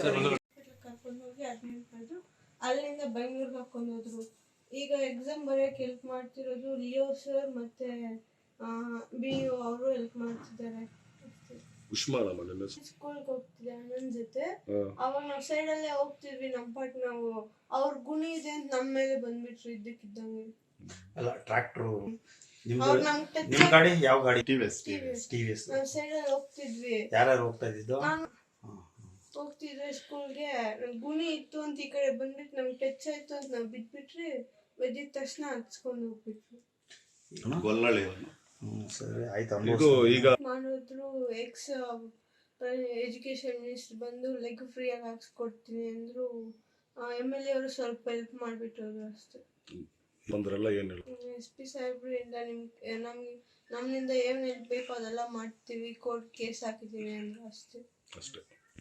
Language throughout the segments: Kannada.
ಕರ್ಕೊಂಡು ಹೋಗಿ ಅಡ್ಮಿಟ್ ಮಾಡಿದ್ರು. ಅಲ್ಲಿಂದ ಬೆಂಗಳೂರಿಗೆ ಹಾಕೊಂಡು ಹೋದ್ರು. ಈಗ ಎಕ್ಸಾಮ್ ಬರೆಯೋಕೆ ಹೆಲ್ಪ್ ಮಾಡ್ತಿರೋದು ಲಿಯೋ ಸರ್ ಮತ್ತೆ ಬಿ ಯು ಅವರು ಹೆಲ್ಪ್ ಮಾಡ್ತಿದ್ದಾರೆ. ಸ್ಕೂಲ್ಗೆ ಹೋಗ್ತಿದ್ದೆ ಅಣ್ಣನ ಜೊತೆ. ಅವಾಗ ನಾವು ಸೈಡಲ್ಲೇ ಹೋಗ್ತಿದ್ವಿ, ನಮ್ಮ ಪಾಟ್ ನಾವು. ಅವ್ರ ಗುಣಿ ಇದೆ ಅಂತ ನಮ್ಮ ಮೇಲೆ ಬಂದ್ಬಿಟ್ರು ಇದ್ದಕ್ಕಿದ್ದಂಗೆ. ಅಲ್ಲ ಟ್ರ್ಯಾಕ್ಟರ್ ನಿಮ್ಮ ಗಾಡಿ ಯಾವ ಗಾಡಿ? ಟಿವಿಎಸ್. ನಾವು ಸೈಡಲ್ಲಿ ಹೋಗ್ತಿದ್ವಿ. ಯಾರು ಹೋಗ್ತಾ ಇದ್ದಿದ್ದು? ಹೋಗ್ತಿದ್ರೆ ಸ್ಕೂಲ್ಗೆ ಗುಣಿ ಇತ್ತು ಅಂತ ಈ ಕಡೆ ಬಂದ್ಬಿಟ್ಟು ನಮ್ಗೆ ಟಚ್ ಆಯ್ತು ಅಂತ ನಾವು ಬಿಟ್ಬಿಟ್ರಿ. ಒದ್ದಿದ ತಕ್ಷಣ ಹಚ್ಕೊಂಡು ಹೋಗ್ಬಿಟ್ರು. ಸರಿ ಆಯ್ತು. ಮಾಡಿದ್ರು ಎಕ್ಸ್ ಎಜುಕೇಶನ್ ಮಿನಿಸ್ಟರ್ ಬಂದು ಲೆಗ್ ಫ್ರೀ ಆಗಿ ಹಾಕ್ಸ್ಕೊಡ್ತೀನಿ ಅಂದ್ರು. MLA ಅವರು ಸ್ವಲ್ಪ ಹೆಲ್ಪ್ ಮಾಡಿಬಿಟ್ಟು ಅಷ್ಟೇ. SP ಸಾಹೇಬ್ರಿಂದ ನಮ್ಮಿಂದ ಏನು ಹೆಲ್ಪ್ ಬೇಕೋ ಅದೆಲ್ಲ ಮಾಡ್ತೀವಿ, ಕೋರ್ಟ್ ಕೇಸ್ ಹಾಕಿದ್ದೀವಿ ಅಂದ್ರು ಅಷ್ಟೇ.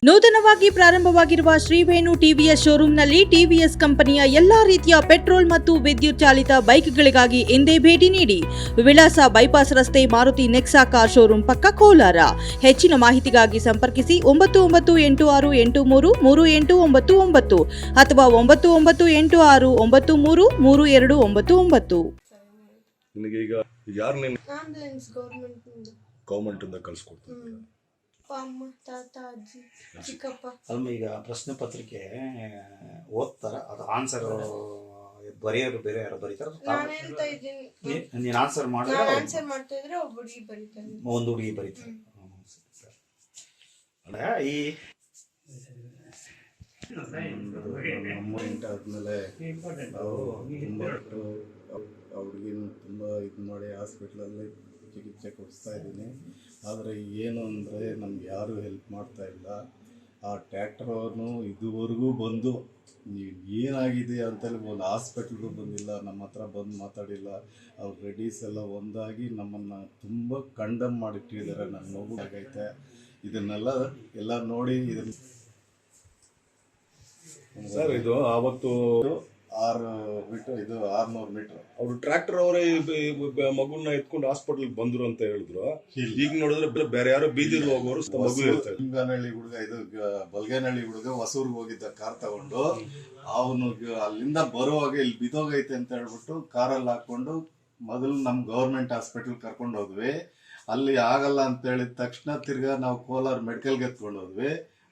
ನೂತನವಾಗಿ ಪ್ರಾರಂಭವಾಗಿರುವ ಶ್ರೀವೇಣು ಟಿವಿಎಸ್ ಶೋರೂಮ್ನಲ್ಲಿ ಟಿವಿಎಸ್ ಕಂಪನಿಯ ಎಲ್ಲಾ ರೀತಿಯ ಪೆಟ್ರೋಲ್ ಮತ್ತು ವಿದ್ಯುತ್ ಚಾಲಿತ ಬೈಕ್ಗಳಿಗಾಗಿ ಎಂದೇ ಭೇಟಿ ನೀಡಿ. ವಿಳಾಸ ಬೈಪಾಸ್ ರಸ್ತೆ, ಮಾರುತಿ ನೆಕ್ಸಾ ಕಾರ್ ಶೋರೂಮ್ ಪಕ್ಕ, ಕೋಲಾರ. ಹೆಚ್ಚಿನ ಮಾಹಿತಿಗಾಗಿ ಸಂಪರ್ಕಿಸಿ 9986833899 ಅಥವಾ 9986933299. ಗವರ್ಮೆಂಟ್ ಇಂದ ಕಳ್ಸಿಕೊಡ್ತಾರೆ. ಅಮ್ಮ, ತಾತ, ಅಜ್ಜಿ, ಚಿಕ್ಕಪ್ಪ. ಅಲ್ಮ ಈಗ ಪ್ರಶ್ನೆ ಪತ್ರಿಕೆ ಓದ್ತಾರ, ಅದು ಆನ್ಸರ್ ಬರೆಯೋರು ಬೇರೆ ಯಾರು ಬರೀತಾರ? ನೀನು ಆನ್ಸರ್ ಮಾಡಿದ್ರೆ ಒಂದು ಹುಡುಗಿ ಬರೀತಾರೆ. ಈ ಅಮೌಂಟ್ ಆದಮೇಲೆ ಅವ್ರಿಗಿನ್ನು ತುಂಬ ಇದು ಮಾಡಿ ಹಾಸ್ಪಿಟ್ಲಲ್ಲಿ ಚಿಕಿತ್ಸೆ ಕೊಡಿಸ್ತಾ ಇದ್ದೀನಿ. ಆದರೆ ಏನು ಅಂದರೆ ನಮ್ಗೆ ಯಾರೂ ಹೆಲ್ಪ್ ಮಾಡ್ತಾ ಇಲ್ಲ. ಆ ಟ್ರ್ಯಾಕ್ಟರ್ ಅವನು ಇದುವರೆಗೂ ಬಂದು ನೀವು ಏನಾಗಿದೆ ಅಂತೇಳಿ ಒಂದು ಹಾಸ್ಪಿಟ್ಲ್ಗೂ ಬಂದಿಲ್ಲ, ನಮ್ಮ ಹತ್ರ ಬಂದು ಮಾತಾಡಿಲ್ಲ. ಅವ್ರ ರೆಡೀಸ್ ಎಲ್ಲ ಒಂದಾಗಿ ನಮ್ಮನ್ನು ತುಂಬ ಕಂಡಮ್ ಮಾಡಿಟ್ಟಿದ್ದಾರೆ. ನನ್ನ ಮಗು ಆಗೈತೆ. ಇದನ್ನೆಲ್ಲ ನೋಡಿ ಇದನ್ನು ಸರ್, ಇದು ಆವತ್ತು 600 ಮೀಟರ್ ಅವರು ಟ್ರ್ಯಾಕ್ಟರ್ ಅವರೇ ಮಗುನ ಎತ್ಕೊಂಡು ಹಾಸ್ಪಿಟಲ್ ಬಂದ್ರು ಅಂತ ಹೇಳಿದ್ರು. ಈಗ ನೋಡಿದ್ರೆ ಬೇರೆ ಯಾರೋ ಬೀದಿಗೆ ಹೋಗೋರು ಹಿಂಗನಹಳ್ಳಿ ಹುಡುಗ, ಇದು ಬಲ್ಗೇನಹಳ್ಳಿ ಹುಡುಗ ಹೊಸೂರ್ಗೆ ಹೋಗಿದ್ದ ಕಾರ್ ತಗೊಂಡು. ಅವನು ಅಲ್ಲಿಂದ ಬರುವಾಗ ಇಲ್ಲಿ ಬಿದ್ದೋಗೈತೆ ಅಂತ ಹೇಳ್ಬಿಟ್ಟು ಕಾರಲ್ಲಿ ಹಾಕೊಂಡು ಮೊದಲು ನಮ್ಮ ಗೌರ್ಮೆಂಟ್ ಹಾಸ್ಪಿಟಲ್ ಕರ್ಕೊಂಡು ಹೋದ್ವಿ. ಅಲ್ಲಿ ಆಗಲ್ಲ ಅಂತ ಹೇಳಿದ ತಕ್ಷಣ ತಿರ್ಗಾ ನಾವು ಕೋಲಾರ ಮೆಡಿಕಲ್ಗೆ ಎತ್ಕೊಂಡು ಹೋದ್ವಿ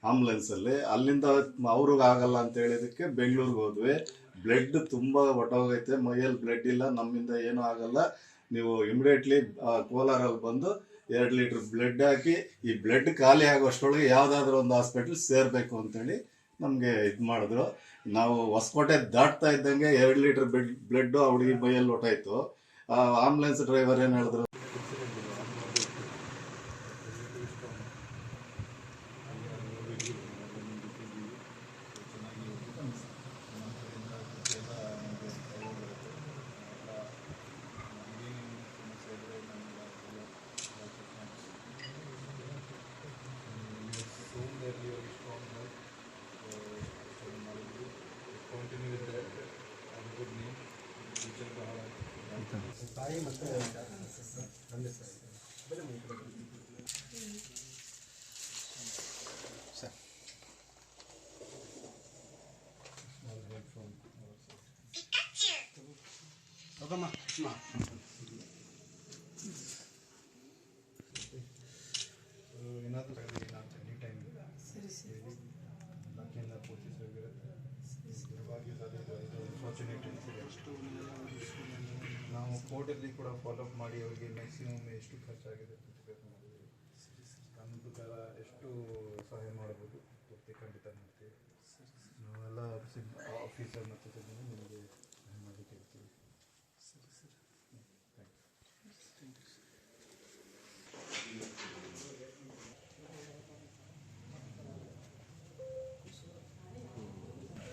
ಆಂಬುಲೆನ್ಸಲ್ಲಿ. ಅಲ್ಲಿಂದ ಅವ್ರಿಗೆ ಆಗಲ್ಲ ಅಂತ ಹೇಳಿದಕ್ಕೆ ಬೆಂಗಳೂರಿಗೆ ಹೋದ್ವಿ. ಬ್ಲಡ್ ತುಂಬ ಹೊಟ್ಟೋಗೈತೆ, ಮೈಯಲ್ಲಿ ಬ್ಲಡ್ ಇಲ್ಲ, ನಮ್ಮಿಂದ ಏನೂ ಆಗಲ್ಲ, ನೀವು ಇಮಿಡಿಯೇಟ್ಲಿ ಕೋಲಾರಲ್ಲಿ ಬಂದು 2 ಲೀಟ್ರ್ ಬ್ಲಡ್ ಹಾಕಿ ಈ ಬ್ಲಡ್ ಖಾಲಿ ಆಗೋಷ್ಟೊಳಗೆ ಯಾವುದಾದ್ರೂ ಒಂದು ಹಾಸ್ಪಿಟ್ಲ್ ಸೇರಬೇಕು ಅಂತೇಳಿ ನಮಗೆ ಇದು ಮಾಡಿದ್ರು. ನಾವು ಹೊಸಕೋಟೆ ದಾಟ್ತಾ ಇದ್ದಂಗೆ 2 ಲೀಟ್ರ್ ಬ್ಲಡ್ಡು ಆ ಹುಡುಗಿ ಮೈಯಲ್ಲಿ ಹೊಟ್ಟಾಯ್ತು. ಆಂಬುಲೆನ್ಸ್ ಡ್ರೈವರ್ ಏನು ಹೇಳಿದ್ರು, ತಾಯಿ ಮತ್ತು ತಂದೆ ಸರ್. ಏನಾದರೂ ಎನಿ ಟೈಮ್ ಬಾಕಿಯಿಂದ ಪೂಜಿಸೋಗಿರುತ್ತೆ. ಫಾರ್ಚುನೇಟ್ ನಾವು ಕೋರ್ಟಲ್ಲಿ ಕೂಡ ಫಾಲೋಅಪ್ ಮಾಡಿ ಅವರಿಗೆ ಮ್ಯಾಕ್ಸಿಮಮ್ ಎಷ್ಟು ಖರ್ಚಾಗಿದೆ ಪ್ರತಿಭಟನೆ ಮಾಡಿದ್ವಿ. ನಮ್ಮ ಪ್ರಕಾರ ಎಷ್ಟು ಸಹಾಯ ಮಾಡಬಹುದು ಪೂರ್ತಿ ಖಂಡಿತ ಮಾಡ್ತೀವಿ. ನಾವೆಲ್ಲ ಆಫೀಸರ್ ಮತ್ತು ಸಿಬ್ಬಂದಿ ನಿಮಗೆ ಸಹಾಯ ಮಾಡಲಿಕ್ಕೆ ಹೇಳ್ತೀವಿ. ಸರಿ ಸರ್, ಥ್ಯಾಂಕ್ ಯು.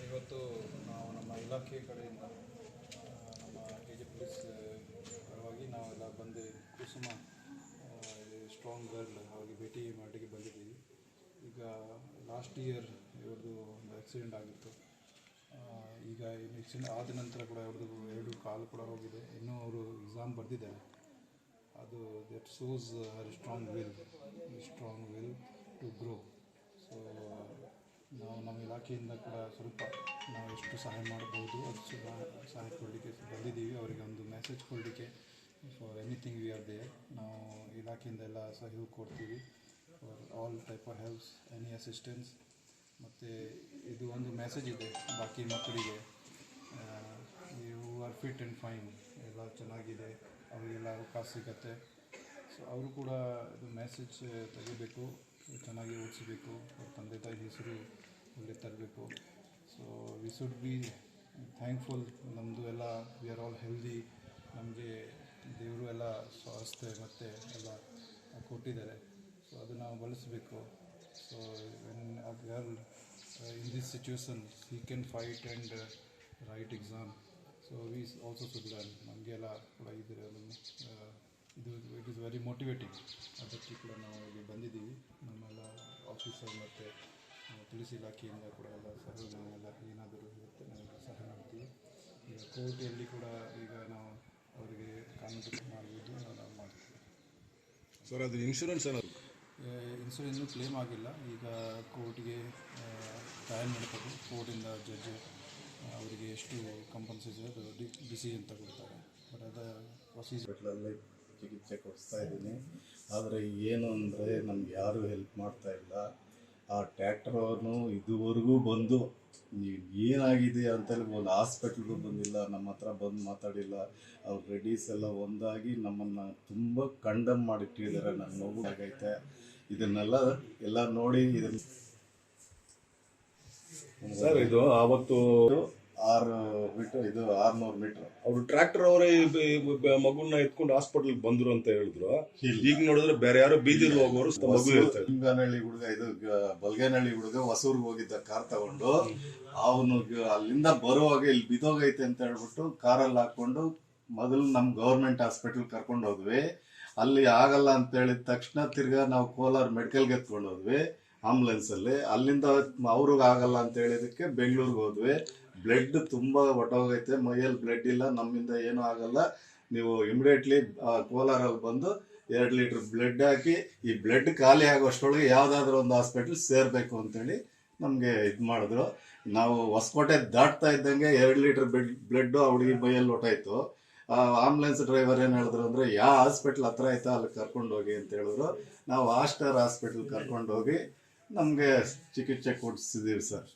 ಇವತ್ತು ನಾವು ನಮ್ಮ ಇಲಾಖೆ ಕಡೆಯಿಂದ ನಮ್ಮ KG ಪೊಲೀಸ್ ಪರವಾಗಿ ನಾವೆಲ್ಲ ಬಂದು ಕುಸುಮ ಸ್ಟ್ರಾಂಗ್ ಗರ್ಲ್ ಅವ್ರಿಗೆ ಭೇಟಿ ಮಾಡಿಗೆ ಬಂದಿದ್ದೀವಿ. ಈಗ ಲಾಸ್ಟ್ ಇಯರ್ ಇವ್ರದ್ದು ಒಂದು ಆಕ್ಸಿಡೆಂಟ್ ಆಗಿತ್ತು. ಈಗ ಆಕ್ಸಿಡೆಂಟ್ ಆದ ನಂತರ ಕೂಡ ಅವ್ರದ್ದು 2 ಕಾಲು ಕೂಡ ಹೋಗಿದೆ. ಇನ್ನೂ ಅವರು ಎಕ್ಸಾಮ್ ಬರೆದಿದ್ದಾರೆ. ಅದು that shows her strong will to grow. So ನಾವು ನಮ್ಮ ಇಲಾಖೆಯಿಂದ ಕೂಡ ಸ್ವಲ್ಪ ನಾವು ಎಷ್ಟು ಸಹಾಯ ಮಾಡ್ಬೋದು ಅಷ್ಟು ಸಹಾಯ ಕೊಡಲಿಕ್ಕೆ ಬಂದಿದ್ದೀವಿ. ಅವರಿಗೆ ಒಂದು ಮೆಸೇಜ್ ಕೊಡಲಿಕ್ಕೆ for anything we are there. ನಾವು ಇಲಾಖೆಯಿಂದ ಎಲ್ಲ ಸಹಯೋಗ ಕೊಡ್ತೀವಿ for all type of helps, any assistance. ಮತ್ತು ಇದು ಒಂದು ಮೆಸೇಜ್ ಇದೆ ಬಾಕಿ ಮಕ್ಕಳಿಗೆ, you are fit and fine, ಎಲ್ಲ ಚೆನ್ನಾಗಿದೆ, ಅವರಿಗೆಲ್ಲ ಅವಕಾಶ ಸಿಗತ್ತೆ. ಸೊ ಅವರು ಕೂಡ ಇದು ಮೆಸೇಜ್ ತೆಗಿಬೇಕು, ಚೆನ್ನಾಗಿ ಓದಿಸಬೇಕು, ಅವ್ರ ತಂದೆ ತಾಯಿ ಹೆಸರು ಒಳ್ಳೆ ತರಬೇಕು. So we should be thankful. ನಮ್ಮದು ಎಲ್ಲ ವಿ ಆರ್ ಆಲ್ ಹೆಲ್ದಿ, ನಮಗೆ ದೇವರು ಎಲ್ಲ ಸ್ವಾಸ್ಥ್ಯ ಮತ್ತು ಎಲ್ಲ ಕೊಟ್ಟಿದ್ದಾರೆ. ಸೊ ಅದು ನಾವು ಬಳಸಬೇಕು. So when a girl in this situation he can fight and write exam. So we also should learn. ನಮಗೆಲ್ಲ ಕೂಡ ಇದ್ರೆ ಅದನ್ನು ಇದು ಇಟ್ ಈಸ್ ವೆರಿ ಮೋಟಿವೇಟಿಂಗ್. ಅದಕ್ಕೆ ಕೂಡ ನಾವು ಇಲ್ಲಿ ಬಂದಿದ್ದೀವಿ. ನಮ್ಮೆಲ್ಲ ಆಫೀಸರ್ ಮತ್ತು ಪೊಲೀಸ್ ಇಲಾಖೆಯಿಂದ ಕೂಡ ಎಲ್ಲ ಸಹ ನಾವೆಲ್ಲ ಏನಾದರೂ ಇರುತ್ತೆ ನಾವೆಲ್ಲ ಸಹಾಯ ಮಾಡ್ತೀವಿ. ಈಗ ಕೋರ್ಟಲ್ಲಿ ಕೂಡ ಈಗ ನಾವು ಅವರಿಗೆ ಕಾನೂನು ಮಾಡ್ಬೋದು, ನಾವು ಮಾಡ್ತೀವಿ. ಸರ್ ಅದು ಇನ್ಶೂರೆನ್ಸ್ ಏನಾದ್ರು ಇನ್ಸೂರೆನ್ಸು ಕ್ಲೇಮ್ ಆಗಿಲ್ಲ. ಈಗ ಕೋರ್ಟ್ಗೆ ಟ್ರಯಲ್ ನಡ್ತದೆ. ಕೋರ್ಟಿಂದ ಜಡ್ಜ್ ಅವರಿಗೆ ಎಷ್ಟು ಕಂಪನ್ಸೇಷನ್ ಅದು ಡಿಸಿಷನ್ ತಗೊಳ್ತಾರೆ. ಬಟ್ ಅದು ಪ್ರೊಸೀಜರ್ ಹಾಸ್ಪಿಟ್ಲಲ್ಲಿ ಚಿಕಿತ್ಸೆ ಕೊಡಿಸ್ತಾ ಇದ್ದೀನಿ. ಆದರೆ ಏನು ಅಂದರೆ ನಮ್ಗೆ ಯಾರೂ ಹೆಲ್ಪ್ ಮಾಡ್ತಾ ಇಲ್ಲ. ಆ ಟ್ಯಾಕ್ಟ್ರವನು ಇದುವರೆಗೂ ಬಂದು ಏನಾಗಿದೆ ಅಂತೇಳಿ ಒಂದು ಹಾಸ್ಪಿಟ್ಲ್ಗೂ ಬಂದಿಲ್ಲ, ನಮ್ಮ ಹತ್ರ ಬಂದು ಮಾತಾಡಿಲ್ಲ. ಅವ್ರ ರೆಡೀಸ್ ಎಲ್ಲ ಒಂದಾಗಿ ನಮ್ಮನ್ನು ತುಂಬ ಕಂಡಮ್ ಮಾಡಿಟ್ಟಿದ್ದಾರೆ. ನನ್ನ ಮಗು ಆಗೈತೆ. ಇದನ್ನೆಲ್ಲ ನೋಡಿ ಇದನ್ನು ಸರ್ ಇದು ಆವತ್ತು 6 ಮೀಟ್ರ್, ಇದು 600 ಮೀಟ್ರ್. ಅವರು ಟ್ರ್ಯಾಕ್ಟರ್ ಅವರೇ ಮಗುನ ಎತ್ಕೊಂಡು ಹಾಸ್ಪಿಟಲ್ ಬಂದ್ರು ಅಂತ ಹೇಳಿದ್ರು. ಈಗ ನೋಡಿದ್ರೆ ಬೇರೆ ಯಾರೋ ಬೀದಿಲಿ ಹೋಗೋರು ಮಗು ಇರ್ತಾರೆ. ಹಿಂಗನಹಳ್ಳಿ ಹುಡುಗ, ಇದು ಬಲ್ಗೇನಹಳ್ಳಿ ಹುಡುಗ ಹೊಸೂರ್ಗೆ ಹೋಗಿದ್ದ ಕಾರ್ ತಗೊಂಡು, ಅವನು ಅಲ್ಲಿಂದ ಬರುವಾಗ ಇಲ್ಲಿ ಬಿದೋಗೈತೆ ಅಂತ ಹೇಳ್ಬಿಟ್ಟು ಕಾರಲ್ಲಿ ಹಾಕೊಂಡು ಮೊದಲು ನಮ್ಮ ಗೌರ್ಮೆಂಟ್ ಹಾಸ್ಪಿಟಲ್ ಕರ್ಕೊಂಡು ಹೋದ್ವಿ. ಅಲ್ಲಿ ಆಗಲ್ಲ ಅಂತ ಹೇಳಿದ ತಕ್ಷಣ ತಿರ್ಗಾ ನಾವು ಕೋಲಾರ ಮೆಡಿಕಲ್ಗೆ ಎತ್ಕೊಂಡು ಹೋದ್ವಿ ಆಂಬುಲೆನ್ಸಲ್ಲಿ. ಅಲ್ಲಿಂದ ಅವ್ರಿಗೆ ಆಗಲ್ಲ ಅಂತ ಹೇಳಿದಕ್ಕೆ ಬೆಂಗಳೂರಿಗೆ ಹೋದ್ವಿ. ಬ್ಲಡ್ ತುಂಬ ಹೊಟ್ಟೋಗೈತೆ, ಮೈಯಲ್ಲಿ ಬ್ಲಡ್ ಇಲ್ಲ, ನಮ್ಮಿಂದ ಏನೂ ಆಗಲ್ಲ, ನೀವು ಇಮಿಡಿಯೇಟ್ಲಿ ಕೋಲಾರಲ್ಲಿ ಬಂದು 2 ಲೀಟ್ರ್ ಬ್ಲಡ್ ಹಾಕಿ ಈ ಬ್ಲಡ್ ಖಾಲಿ ಆಗೋಷ್ಟೊಳಗೆ ಯಾವುದಾದ್ರೂ ಒಂದು ಹಾಸ್ಪಿಟ್ಲ್ ಸೇರಬೇಕು ಅಂತೇಳಿ ನಮಗೆ ಇದು ಮಾಡಿದ್ರು. ನಾವು ಹೊಸಕೋಟೆ ದಾಟ್ತಾ ಇದ್ದಂಗೆ 2 ಲೀಟ್ರ್ ಬ್ಲಡ್ಡು ಆ ಹುಡುಗಿ ಮೈಯಲ್ಲಿ ಹೊಟ್ಟಾಯ್ತು. ಆಂಬುಲೆನ್ಸ್ ಡ್ರೈವರ್ ಏನು ಹೇಳಿದ್ರು ಅಂದರೆ ಯಾವ ಹಾಸ್ಪಿಟ್ಲ್ ಹತ್ರ ಆಯ್ತಾ ಅಲ್ಲಿ ಕರ್ಕೊಂಡು ಹೋಗಿ ಅಂತ ಹೇಳಿದ್ರು. ನಾವು ಆಸ್ಟರ್ ಹಾಸ್ಪಿಟ್ಲ್ ಕರ್ಕೊಂಡು ಹೋಗಿ ನಮಗೆ ಚಿಕಿತ್ಸೆ ಕೊಡಿಸಿದ್ದೀವಿ ಸರ್.